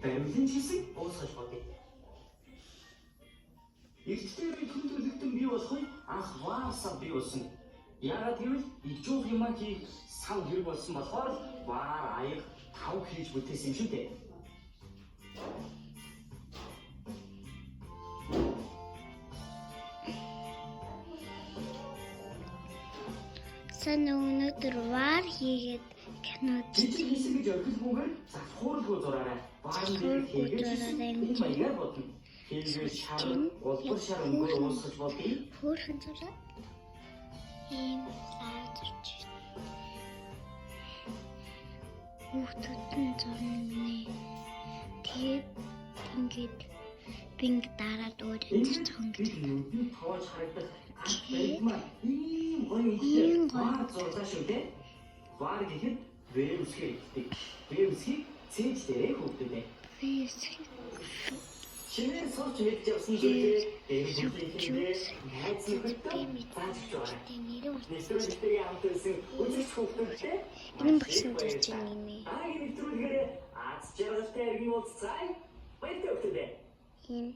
баримлын жисийг уусгаж бодъё. Эртдээ бид хүн төрлөختөн бий болохыг анх ваарсаа бий болсон. Яагаад гэвэл ижүүх юм хийх сав хэрэг болсон болохоор ваар аяг тав хийж бүтээсэн юм шүү дээ. Сан өнөөдөр ваар хийгээд кино Жижиг хэсэг гэж орхилгүйгээр завхуургүй зураарай. Ваарн дээр хийгээд маягаар бодно. Хийгээд шар, улбар шар өнгөөр уусгаж бодъё. Хөөрхөн зураад ийм лаазарч хүүхдүүдэн зурнаа. Тэгээд ингээд бинг дараад өөрөөр цонгож нүдний тоож харагдах баримтмаа ийм гоё ваар зурдаа шүү дээ. Ваар гэхэд вэрусхийг хэлдэг. Вэрусхийг цээж дээрээ хөвдөг. Шинээр сурч мэдж явсан зүйлээ дэвжүүлэхдээ найз нөхөдтэй таашж байгаа. Нэвтрүүлгээр хамт байсан үзэгч хүүхдүүдтэй энэ багшин зорж байгаа юм ээ. нэвтрүүлгээр аз жаргалтай иргэн уулзцай. Баяртай өгтөдөө. Энэ